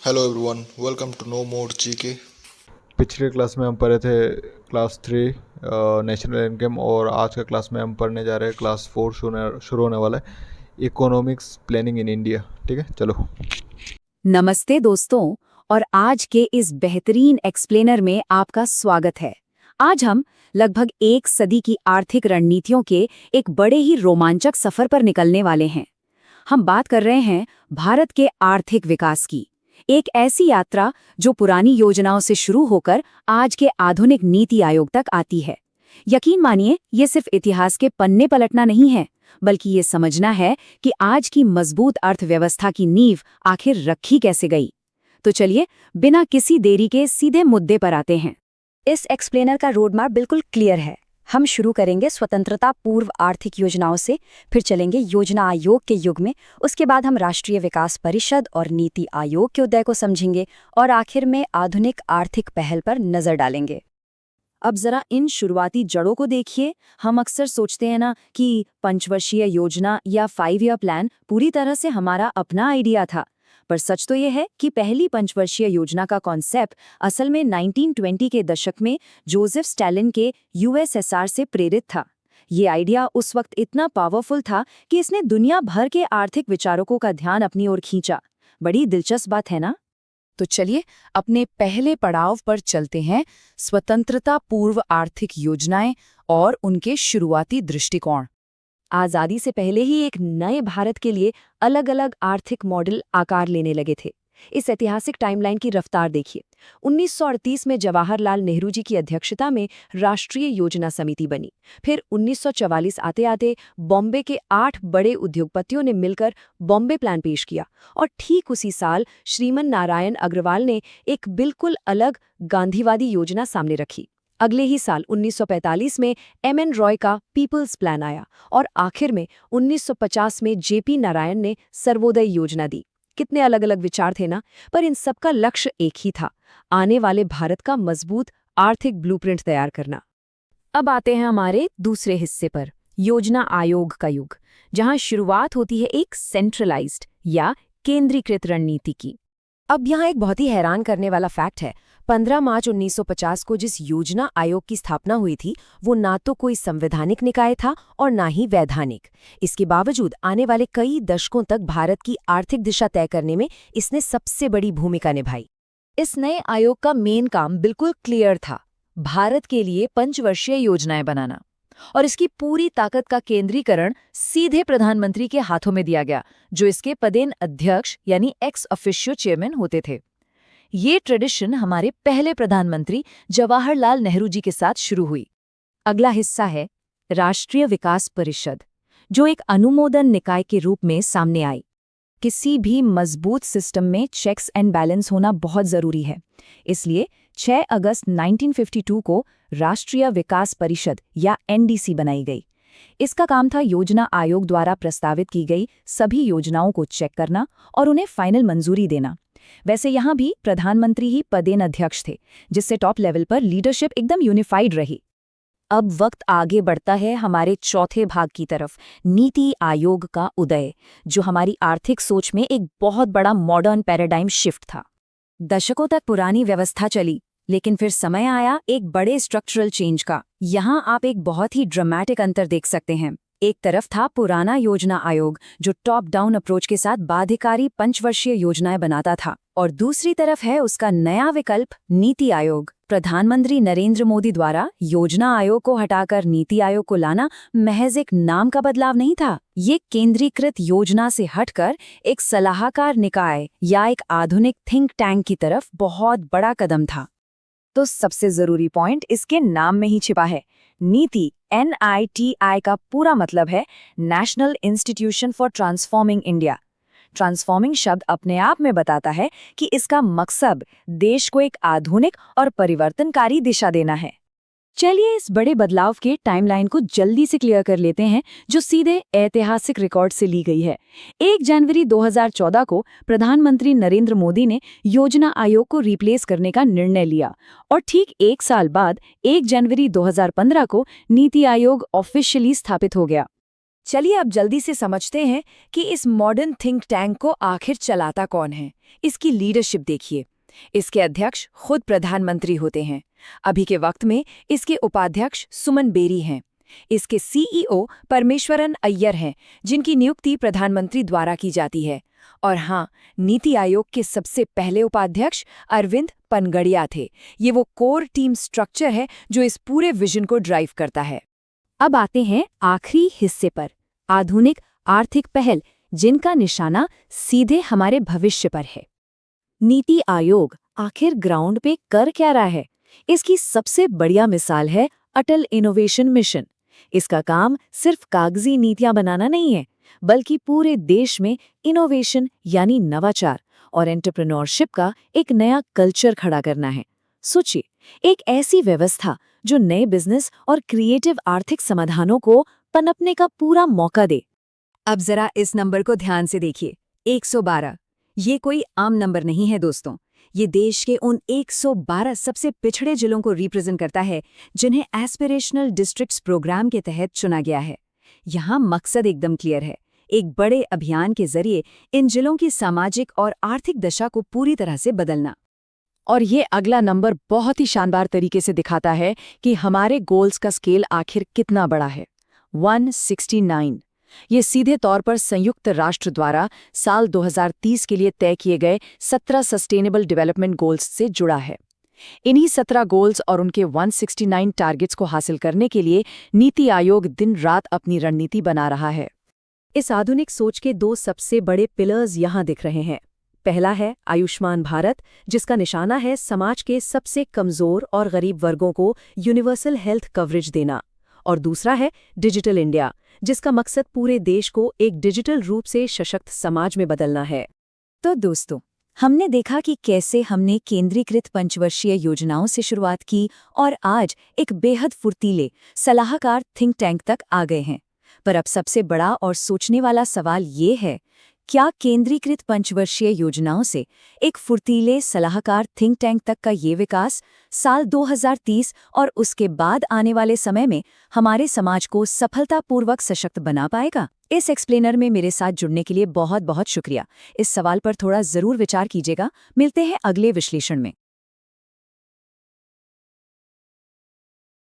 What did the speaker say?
Hello everyone, welcome to no more GK. पिछले class में हम पढ़े थे क्लास 3 नेशनल इनकम, और आज का क्लास में हम पढ़ने जा रहे हैं क्लास 4 शुरू होने वाला है, इकोनॉमिक्स प्लानिंग इन इंडिया। ठीक है, चलो। नमस्ते दोस्तों, और आज के इस बेहतरीन एक्सप्लेनर में आपका स्वागत है। आज हम लगभग एक सदी की आर्थिक रणनीतियों के एक बड़े ही रोमांचक सफर पर निकलने वाले हैं। हम बात कर रहे हैं भारत के आर्थिक विकास की, एक ऐसी यात्रा जो पुरानी योजनाओं से शुरू होकर आज के आधुनिक नीति आयोग तक आती है। यकीन मानिए, ये सिर्फ इतिहास के पन्ने पलटना नहीं है, बल्कि ये समझना है कि आज की मजबूत अर्थव्यवस्था की नींव आखिर रखी कैसे गई। तो चलिए, बिना किसी देरी के सीधे मुद्दे पर आते हैं। इस एक्सप्लेनर का रोडमैप बिल्कुल क्लियर है। हम शुरू करेंगे स्वतंत्रता पूर्व आर्थिक योजनाओं से, फिर चलेंगे योजना आयोग के युग में, उसके बाद हम राष्ट्रीय विकास परिषद और नीति आयोग के उदय को समझेंगे, और आखिर में आधुनिक आर्थिक पहल पर नजर डालेंगे। अब जरा इन शुरुआती जड़ों को देखिए। हम अक्सर सोचते हैं ना कि पंचवर्षीय योजना या 5 ईयर प्लान पूरी तरह से हमारा अपना आइडिया था, पर सच तो यह है कि पहली पंचवर्षीय योजना का कॉन्सेप्ट असल में 1920 के दशक में जोसेफ स्टैलिन के यूएसएसआर से प्रेरित था। ये आइडिया उस वक्त इतना पावरफुल था कि इसने दुनिया भर के आर्थिक विचारकों का ध्यान अपनी ओर खींचा। बड़ी दिलचस्प बात है ना? तो चलिए अपने पहले पड़ाव पर चलते हैं, स्वतंत्रता पूर्व आर्थिक योजनाएं और उनके शुरुआती दृष्टिकोण। आजादी से पहले ही एक नए भारत के लिए अलग अलग आर्थिक मॉडल आकार लेने लगे थे। इस ऐतिहासिक टाइमलाइन की रफ्तार देखिए। 1938 में जवाहरलाल नेहरू जी की अध्यक्षता में राष्ट्रीय योजना समिति बनी। फिर 1944 आते आते बॉम्बे के 8 बड़े उद्योगपतियों ने मिलकर बॉम्बे प्लान पेश किया, और ठीक उसी साल श्रीमन नारायण अग्रवाल ने एक बिल्कुल अलग गांधीवादी योजना सामने रखी। अगले ही साल 1945 में एमएन रॉय का पीपल्स प्लान आया, और आखिर में 1950 में जेपी नारायण ने सर्वोदय योजना दी। कितने अलग अलग विचार थे ना, पर इन सबका लक्ष्य एक ही था, आने वाले भारत का मजबूत आर्थिक ब्लूप्रिंट तैयार करना। अब आते हैं हमारे दूसरे हिस्से पर, योजना आयोग का युग, जहां शुरुआत होती है एक सेंट्रलाइज्ड या केंद्रीकृत रणनीति की। अब यहाँ एक बहुत ही हैरान करने वाला फैक्ट है। 15 मार्च 1950 को जिस योजना आयोग की स्थापना हुई थी, वो ना तो कोई संवैधानिक निकाय था और ना ही वैधानिक। इसके बावजूद आने वाले कई दशकों तक भारत की आर्थिक दिशा तय करने में इसने सबसे बड़ी भूमिका निभाई। इस नए आयोग का मेन काम बिल्कुल क्लियर था, भारत के लिए पंचवर्षीय योजनाएं बनाना, और इसकी पूरी ताकत का केंद्रीकरण सीधे प्रधानमंत्री के हाथों में दिया गया, जो इसके पदेन अध्यक्ष यानी एक्स ऑफिशियो चेयरमैन होते थे। ये ट्रेडिशन हमारे पहले प्रधानमंत्री जवाहरलाल नेहरू जी के साथ शुरू हुई। अगला हिस्सा है राष्ट्रीय विकास परिषद, जो एक अनुमोदन निकाय के रूप में सामने आई। किसी भी मजबूत सिस्टम में चेक्स एंड बैलेंस होना बहुत जरूरी है। इसलिए 6 अगस्त 1952 को राष्ट्रीय विकास परिषद या एनडीसी बनाई गई। इसका काम था योजना आयोग द्वारा प्रस्तावित की गई सभी योजनाओं को चेक करना और उन्हें फाइनल मंजूरी देना। वैसे यहाँ भी प्रधानमंत्री ही पदेन अध्यक्ष थे, जिससे टॉप लेवल पर लीडरशिप एकदम यूनिफाइड रही। अब वक्त आगे बढ़ता है हमारे चौथे भाग की तरफ, नीति आयोग का उदय, जो हमारी आर्थिक सोच में एक बहुत बड़ा मॉडर्न पैराडाइम शिफ्ट था। दशकों तक पुरानी व्यवस्था चली, लेकिन फिर समय आया एक बड़े स्ट्रक्चरल चेंज का। यहाँ आप एक बहुत ही ड्रामेटिक अंतर देख सकते हैं। एक तरफ था पुराना योजना आयोग, जो टॉप डाउन अप्रोच के साथ बाध्यकारी पंचवर्षीय योजनाएं बनाता था, और दूसरी तरफ है उसका नया विकल्प नीति आयोग। प्रधानमंत्री नरेंद्र मोदी द्वारा योजना आयोग को हटाकर नीति आयोग को लाना महज एक नाम का बदलाव नहीं था। ये केंद्रीकृत योजना से हटकर एक सलाहकार निकाय या एक आधुनिक थिंक टैंक की तरफ बहुत बड़ा कदम था। तो सबसे जरूरी पॉइंट इसके नाम में ही छिपा है। नीति NITI का पूरा मतलब है national institution for transforming India. Transforming शब्द अपने आप में बताता है कि इसका मकसद देश को एक आधुनिक और परिवर्तनकारी दिशा देना है। चलिए इस बड़े बदलाव के टाइमलाइन को जल्दी से क्लियर कर लेते हैं, जो सीधे ऐतिहासिक रिकॉर्ड से ली गई है। 1 जनवरी 2014 को प्रधानमंत्री नरेंद्र मोदी ने योजना आयोग को रिप्लेस करने का निर्णय लिया, और ठीक 1 साल बाद 1 जनवरी 2015 को नीति आयोग ऑफिशियली स्थापित हो गया। चलिए अब जल्दी से समझते हैं कि इस मॉडर्न थिंक टैंक को आखिर चलाता कौन है। इसकी लीडरशिप देखिए। इसके अध्यक्ष खुद प्रधानमंत्री होते हैं। अभी के वक्त में इसके उपाध्यक्ष सुमन बेरी हैं। इसके सीईओ परमेश्वरन अय्यर हैं, जिनकी नियुक्ति प्रधानमंत्री द्वारा की जाती है। और हाँ, नीति आयोग के सबसे पहले उपाध्यक्ष अरविंद पनगड़िया थे। ये वो कोर टीम स्ट्रक्चर है जो इस पूरे विजन को ड्राइव करता है। अब आते हैं आखिरी हिस्से पर, आधुनिक आर्थिक पहल, जिनका निशाना सीधे हमारे भविष्य पर है। नीति आयोग आखिर ग्राउंड पे कर क्या रहा है? इसकी सबसे बढ़िया मिसाल है अटल इनोवेशन मिशन। इसका काम सिर्फ कागजी नीतियां बनाना नहीं है, बल्कि पूरे देश में इनोवेशन यानी नवाचार और एंटरप्रेन्योरशिप का एक नया कल्चर खड़ा करना है। सोचिए, एक ऐसी व्यवस्था जो नए बिजनेस और क्रिएटिव आर्थिक समाधानों को पनपने का पूरा मौका दे। अब जरा इस नंबर को ध्यान से देखिए, 112। ये कोई आम नंबर नहीं है दोस्तों। ये देश के उन 112 सबसे पिछड़े जिलों को रिप्रेजेंट करता है जिन्हें एस्पिरेशनल डिस्ट्रिक्ट्स प्रोग्राम के तहत चुना गया है। यहाँ मकसद एकदम क्लियर है, एक बड़े अभियान के जरिए इन जिलों की सामाजिक और आर्थिक दशा को पूरी तरह से बदलना। और ये अगला नंबर बहुत ही शानदार तरीके से दिखाता है कि हमारे गोल्स का स्केल आखिर कितना बड़ा है। 169। ये सीधे तौर पर संयुक्त राष्ट्र द्वारा साल 2030 के लिए तय किए गए 17 सस्टेनेबल डेवलपमेंट गोल्स से जुड़ा है। इन्हीं 17 गोल्स और उनके 169 टारगेट्स को हासिल करने के लिए नीति आयोग दिन रात अपनी रणनीति बना रहा है। इस आधुनिक सोच के दो सबसे बड़े पिलर्स यहाँ दिख रहे हैं। पहला है आयुष्मान भारत, जिसका निशाना है समाज के सबसे कमजोर और गरीब वर्गों को यूनिवर्सल हेल्थ कवरेज देना। और दूसरा है डिजिटल इंडिया, जिसका मकसद पूरे देश को एक डिजिटल रूप से सशक्त समाज में बदलना है। तो दोस्तों, हमने देखा कि कैसे हमने केंद्रीकृत पंचवर्षीय योजनाओं से शुरुआत की और आज एक बेहद फुर्तीले सलाहकार थिंक टैंक तक आ गए हैं। पर अब सबसे बड़ा और सोचने वाला सवाल ये है, क्या केंद्रीकृत पंचवर्षीय योजनाओं से एक फुर्तीले सलाहकार थिंक टैंक तक का ये विकास साल 2030 और उसके बाद आने वाले समय में हमारे समाज को सफलतापूर्वक सशक्त बना पाएगा? इस एक्सप्लेनर में मेरे साथ जुड़ने के लिए बहुत बहुत शुक्रिया। इस सवाल पर थोड़ा जरूर विचार कीजिएगा। मिलते हैं अगले विश्लेषण में।